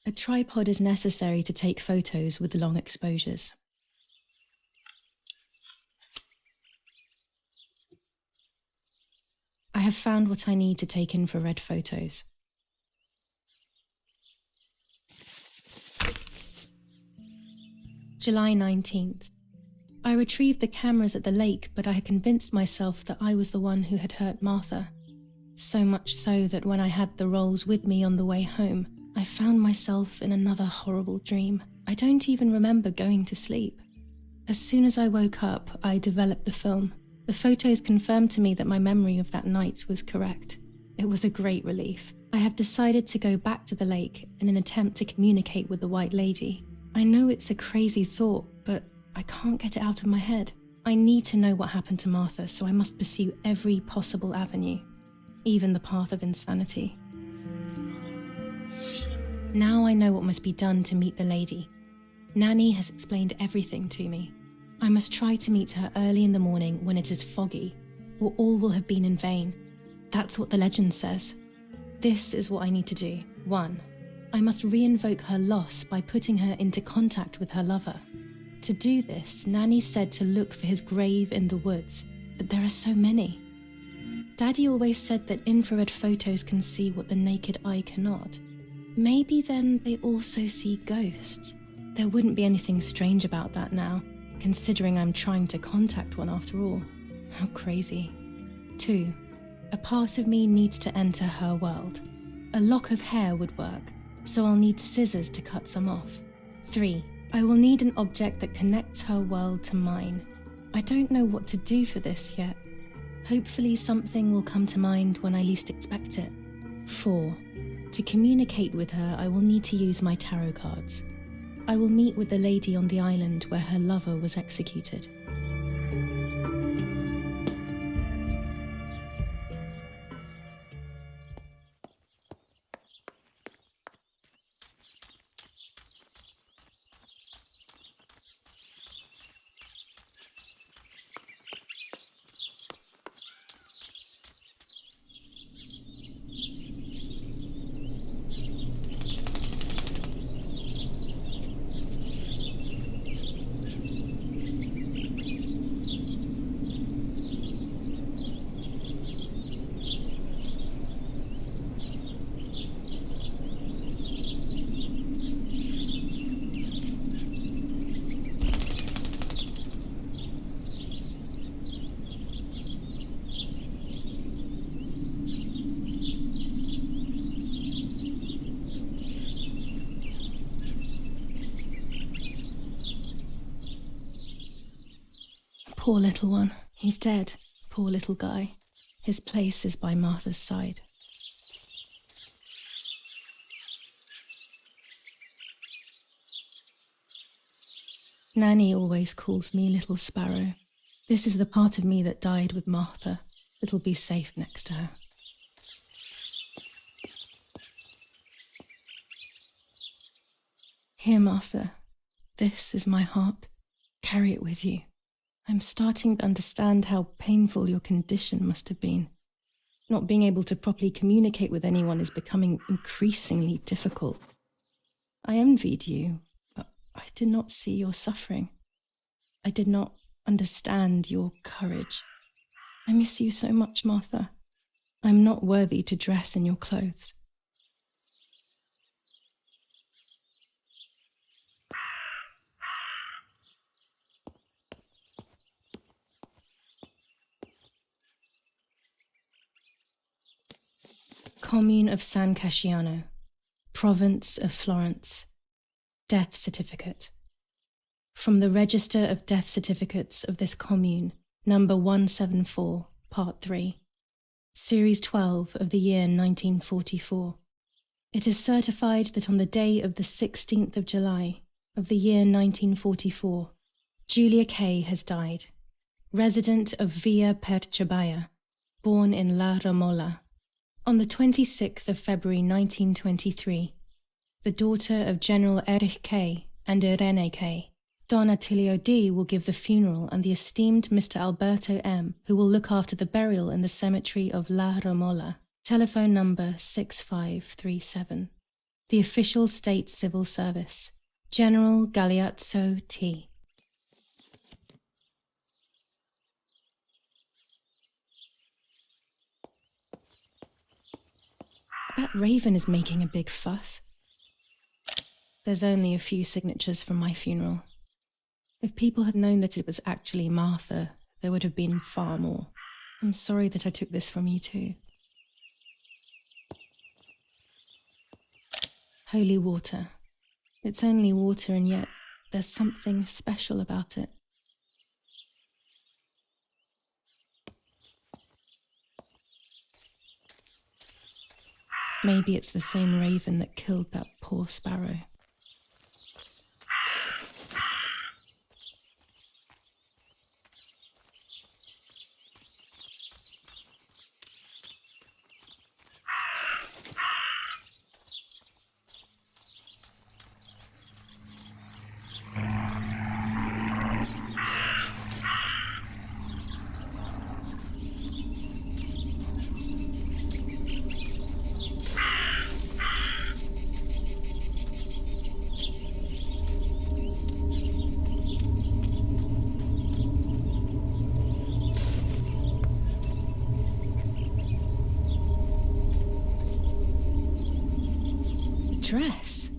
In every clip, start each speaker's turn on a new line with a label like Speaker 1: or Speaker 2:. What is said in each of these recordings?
Speaker 1: A tripod is necessary to take photos with long exposures. I have found what I need to take infrared photos. July 19th. I retrieved the cameras at the lake, but I had convinced myself that I was the one who had hurt Martha. So much so that when I had the rolls with me on the way home, I found myself in another horrible dream. I don't even remember going to sleep. As soon as I woke up, I developed the film. The photos confirmed to me that my memory of that night was correct. It was a great relief. I have decided to go back to the lake in an attempt to communicate with the White Lady. I know it's a crazy thought, but I can't get it out of my head. I need to know what happened to Martha, so I must pursue every possible avenue, even the path of insanity. Now I know what must be done to meet the lady. Nanny has explained everything to me. I must try to meet her early in the morning when it is foggy, or all will have been in vain. That's what the legend says. This is what I need to do. 1. I must re-invoke her loss by putting her into contact with her lover. To do this, Nanny said to look for his grave in the woods, but there are so many. Daddy always said that infrared photos can see what the naked eye cannot. Maybe then they also see ghosts. There wouldn't be anything strange about that now, considering I'm trying to contact one after all. How crazy. 2. A part of me needs to enter her world. A lock of hair would work, so I'll need scissors to cut some off. 3. I will need an object that connects her world to mine. I don't know what to do for this yet. Hopefully something will come to mind when I least expect it. 4. To communicate with her, I will need to use my tarot cards. I will meet with the lady on the island where her lover was executed. Poor little one. He's dead. Poor little guy. His place is by Martha's side. Nanny always calls me Little Sparrow. This is the part of me that died with Martha. It'll be safe next to her. Here, Martha. This is my heart. Carry it with you. I'm starting to understand how painful your condition must have been. Not being able to properly communicate with anyone is becoming increasingly difficult. I envied you, but I did not see your suffering. I did not understand your courage. I miss you so much, Martha. I'm not worthy to dress in your clothes. Commune of San Casciano, Province of Florence. Death certificate. From the Register of Death Certificates of this commune, number 174, part 3, series 12 of the year 1944. It is certified that on the day of the 16th of July of the year 1944, Julia K. has died, resident of Via Perciabaya, born in La Romola. On the 26th of February 1923, the daughter of General Erich K. and Irene K. Don Attilio D. will give the funeral, and the esteemed Mr. Alberto M., who will look after the burial in the cemetery of La Romola. Telephone number 6537. The official state civil service. General Galeazzo T. That raven is making a big fuss. There's only a few signatures from my funeral. If people had known that it was actually Martha, there would have been far more. I'm sorry that I took this from you too. Holy water. It's only water, and yet there's something special about it. Maybe it's the same raven that killed that poor sparrow. Dress.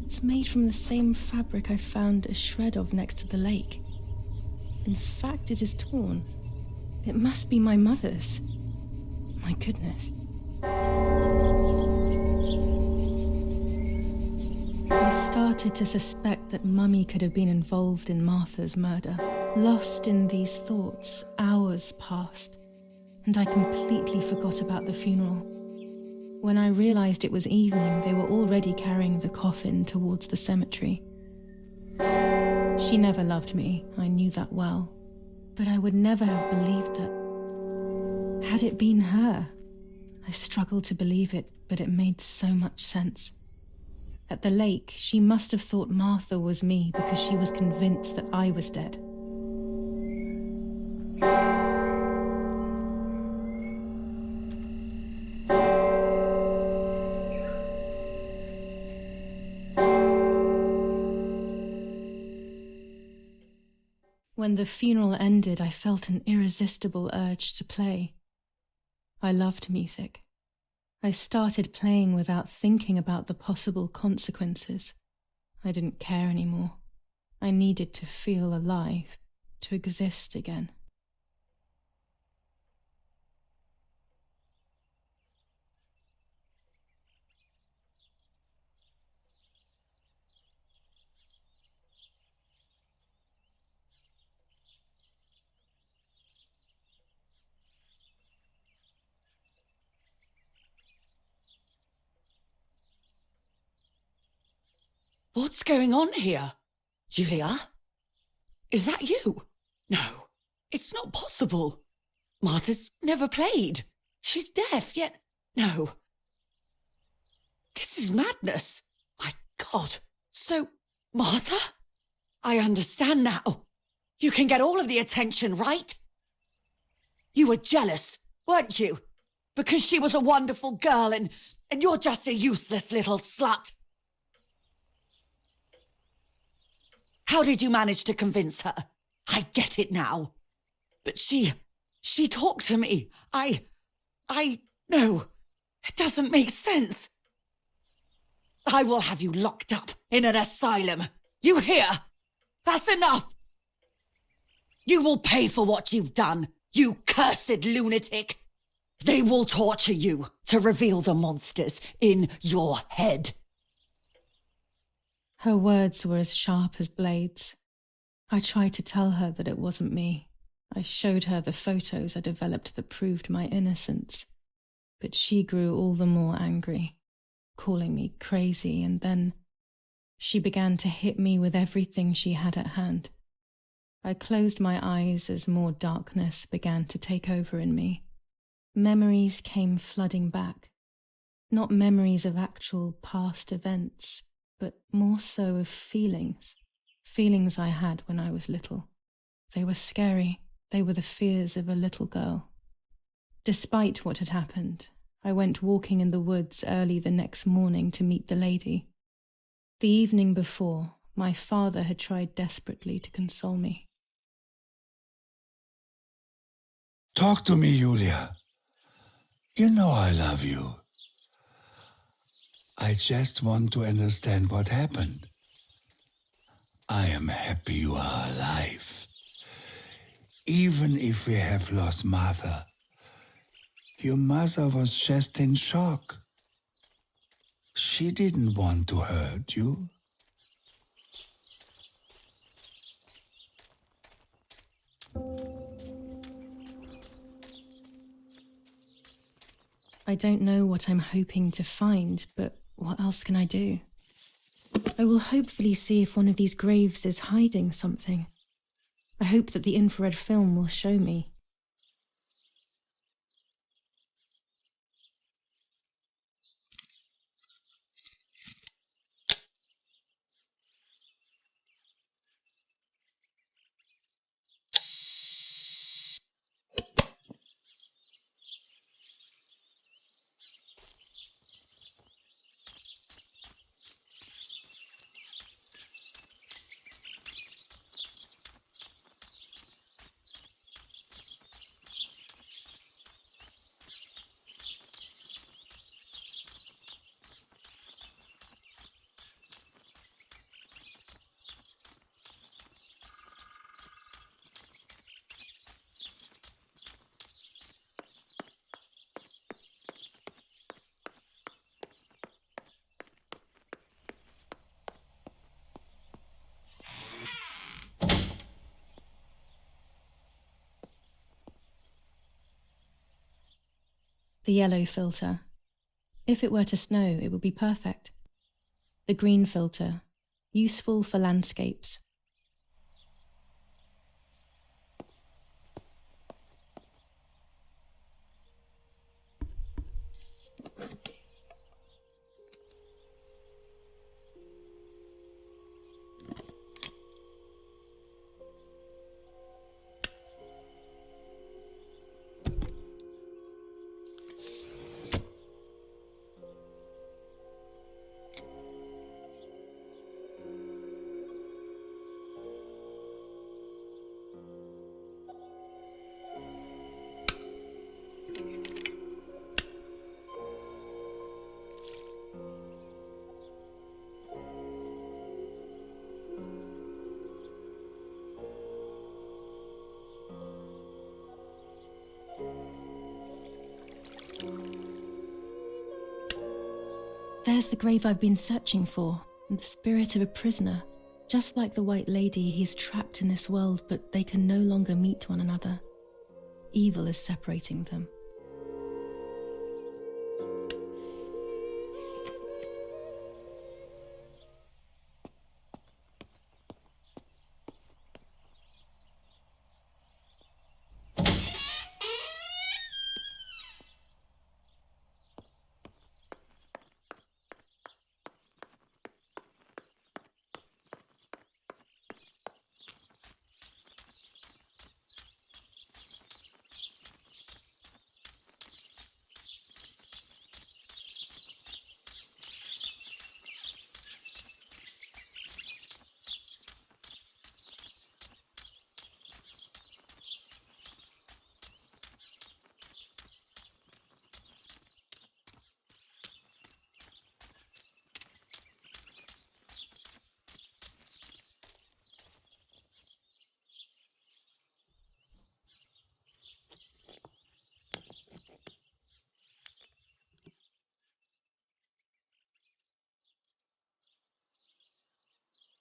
Speaker 1: It's made from the same fabric I found a shred of next to the lake. In fact, it is torn. It must be my mother's. My goodness. I started to suspect that Mummy could have been involved in Martha's murder. Lost in these thoughts, hours passed, and I completely forgot about the funeral. When I realized it was evening, they were already carrying the coffin towards the cemetery. She never loved me, I knew that well. But I would never have believed that. Had it been her? I struggled to believe it, but it made so much sense. At the lake, she must have thought Martha was me because she was convinced that I was dead. When the funeral ended, I felt an irresistible urge to play. I loved music. I started playing without thinking about the possible consequences. I didn't care anymore. I needed to feel alive, to exist again.
Speaker 2: What's going on here? Julia? Is that you? No, it's not possible. Martha's never played. She's deaf, yet no. This is madness. My God. So, Martha? I understand now. You can get all of the attention, right? You were jealous, weren't you? Because she was a wonderful girl and you're just a useless little slut. How did you manage to convince her? I get it now. But she talked to me. No, it doesn't make sense. I will have you locked up in an asylum. You hear? That's enough. You will pay for what you've done, you cursed lunatic. They will torture you to reveal the monsters in your head.
Speaker 1: Her words were as sharp as blades. I tried to tell her that it wasn't me. I showed her the photos I developed that proved my innocence. But she grew all the more angry, calling me crazy, and then she began to hit me with everything she had at hand. I closed my eyes as more darkness began to take over in me. Memories came flooding back. Not memories of actual past events, but more so of feelings I had when I was little. They were scary. They were the fears of a little girl. Despite what had happened, I went walking in the woods early the next morning to meet the lady. The evening before, my father had tried desperately to console me.
Speaker 3: Talk to me, Julia. You know I love you. I just want to understand what happened. I am happy you are alive. Even if we have lost Martha, your mother was just in shock. She didn't want to hurt you.
Speaker 1: I don't know what I'm hoping to find, but what else can I do? I will hopefully see if one of these graves is hiding something. I hope that the infrared film will show me. The yellow filter. If it were to snow, it would be perfect. The green filter. Useful for landscapes. There's the grave I've been searching for, and the spirit of a prisoner. Just like the White Lady, he's trapped in this world, but they can no longer meet one another. Evil is separating them.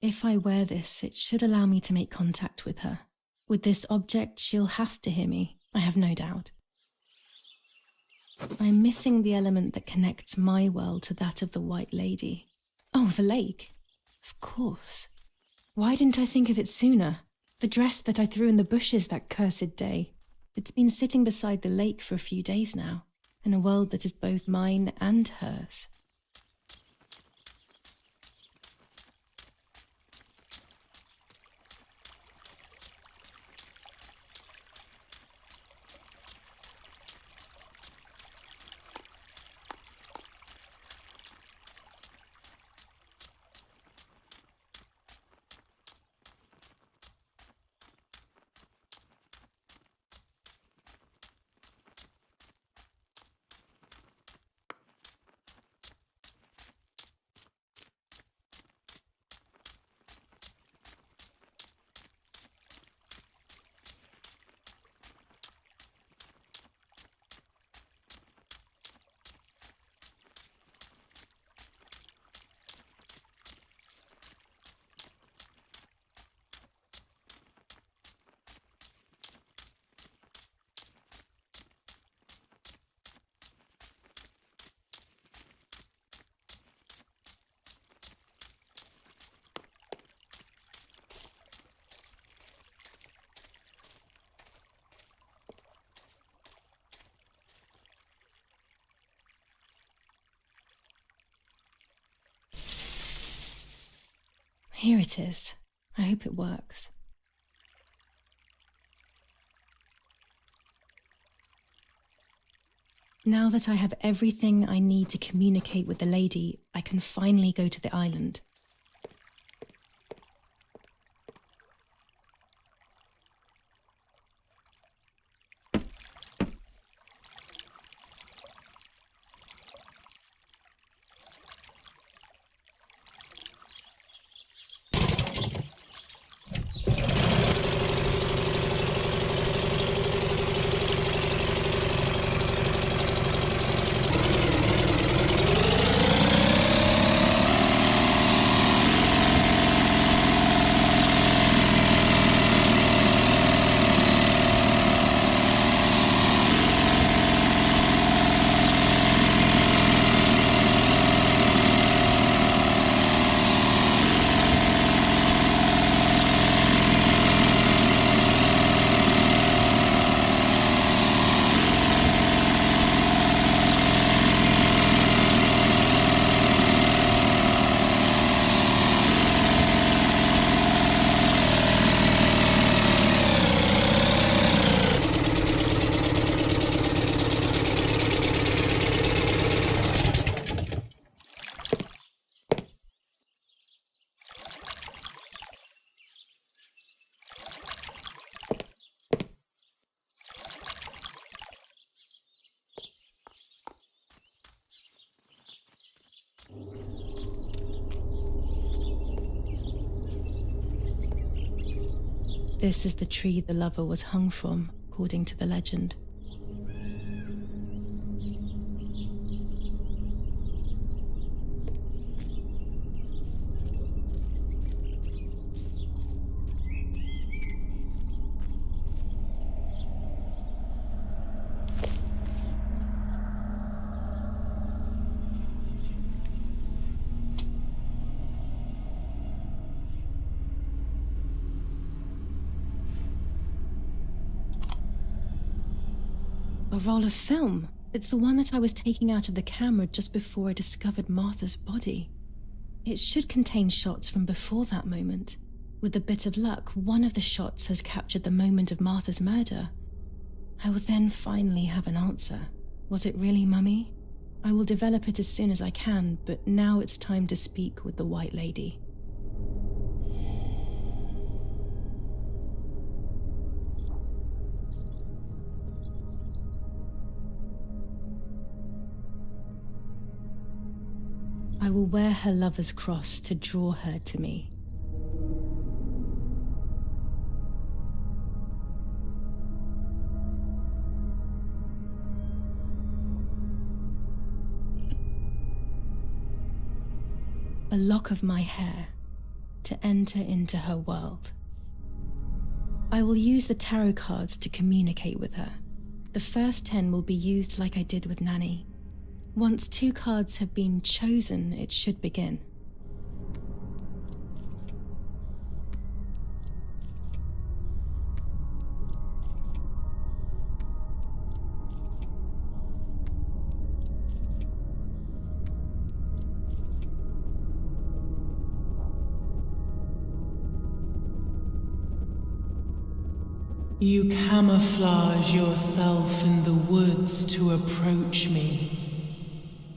Speaker 1: If I wear this, it should allow me to make contact with her. With this object, she'll have to hear me, I have no doubt. I'm missing the element that connects my world to that of the White Lady. Oh, the lake. Of course. Why didn't I think of it sooner? The dress that I threw in the bushes that cursed day. It's been sitting beside the lake for a few days now, in a world that is both mine and hers. Here it is. I hope it works. Now that I have everything I need to communicate with the lady, I can finally go to the island. This is the tree the lover was hung from, according to the legend. A roll of film. It's the one that I was taking out of the camera just before I discovered Martha's body. It should contain shots from before that moment. With a bit of luck, one of the shots has captured the moment of Martha's murder. I will then finally have an answer. Was it really Mummy? I will develop it as soon as I can, but now it's time to speak with the White Lady. I will wear her lover's cross to draw her to me. A lock of my hair to enter into her world. I will use the tarot cards to communicate with her. The first 10 will be used like I did with Nanny. Once 2 cards have been chosen, it should begin.
Speaker 4: You camouflage yourself in the woods to approach me.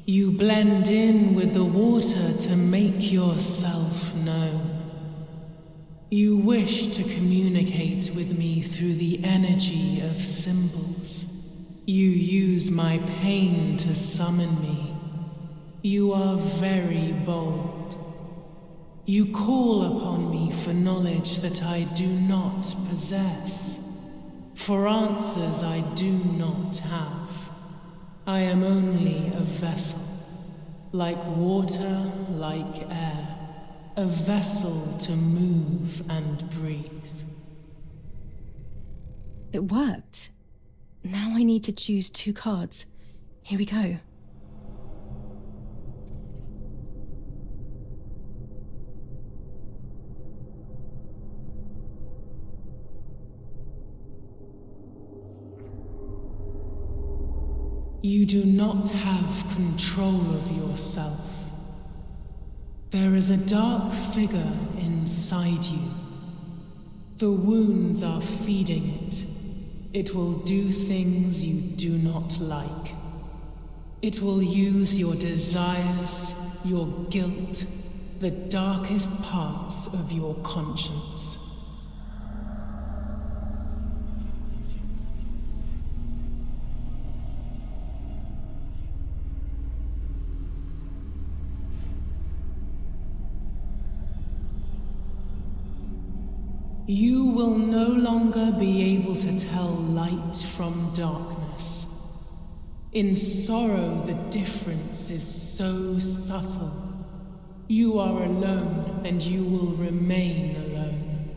Speaker 4: You blend in with the water to make yourself known. You wish to communicate with me through the energy of symbols. You use my pain to summon me. You are very bold. You call upon me for knowledge that I do not possess, for answers I do not have. I am only a vessel, like water, like air, a vessel to move and breathe.
Speaker 1: It worked. Now I need to choose 2 cards. Here we go.
Speaker 4: You do not have control of yourself. There is a dark figure inside you. The wounds are feeding it. It will do things you do not like. It will use your desires, your guilt, the darkest parts of your conscience. You will no longer be able to tell light from darkness. In sorrow, the difference is so subtle. You are alone, and you will remain alone.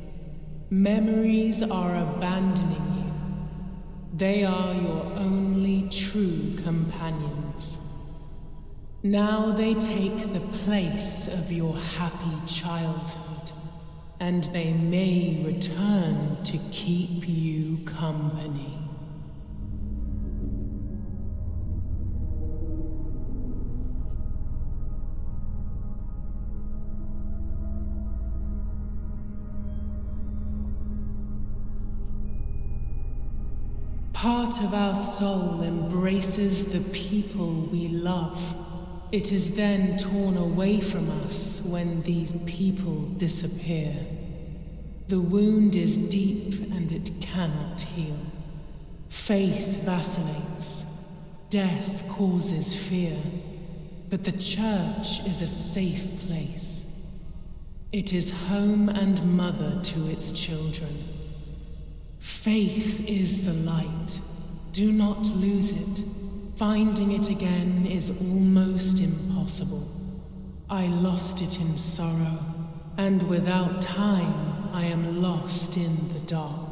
Speaker 4: Memories are abandoning you. They are your only true companions. Now they take the place of your happy childhood, and they may return to keep you company. Part of our soul embraces the people we love. It is then torn away from us when these people disappear. The wound is deep and it cannot heal. Faith vacillates. Death causes fear. But the church is a safe place. It is home and mother to its children. Faith is the light. Do not lose it. Finding it again is almost impossible. I lost it in sorrow, and without time, I am lost in the dark.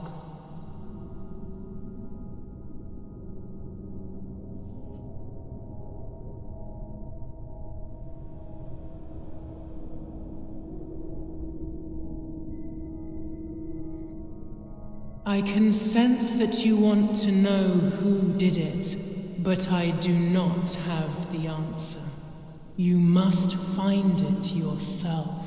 Speaker 4: I can sense that you want to know who did it, but I do not have the answer. You must find it yourself.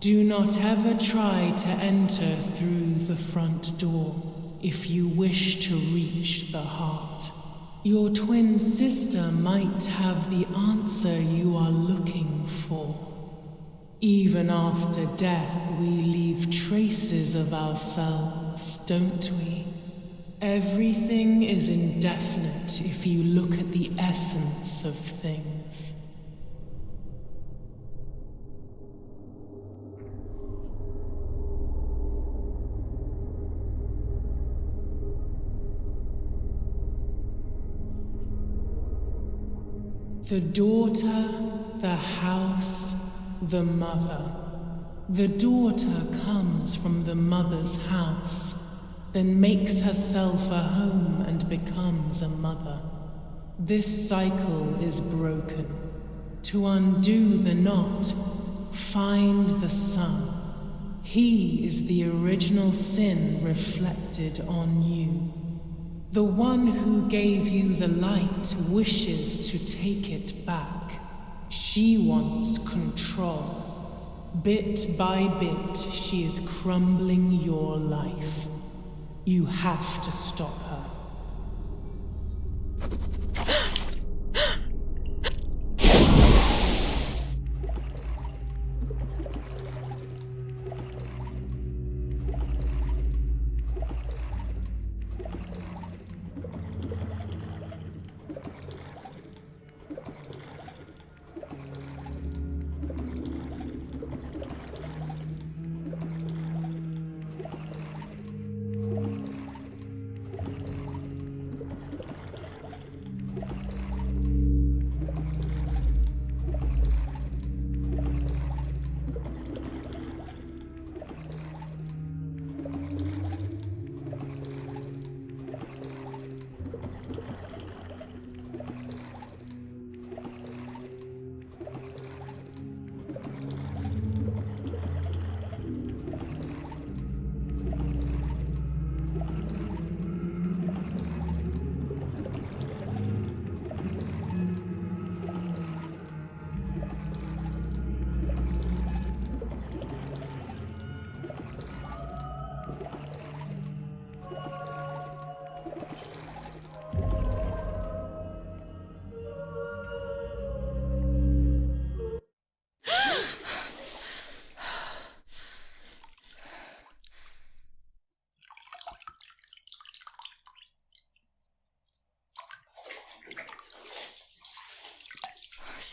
Speaker 4: Do not ever try to enter through the front door if you wish to reach the heart. Your twin sister might have the answer you are looking for. Even after death, we leave traces of ourselves, don't we? Everything is indefinite if you look at the essence of things. The daughter, the house, the mother. The daughter comes from the mother's house, then makes herself a home and becomes a mother. This cycle is broken. To undo the knot, find the sun. He is the original sin reflected on you. The one who gave you the light wishes to take it back. She wants control. Bit by bit, she is crumbling your life. You have to stop her.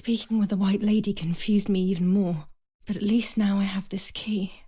Speaker 1: Speaking with the White Lady confused me even more, but at least now I have this key.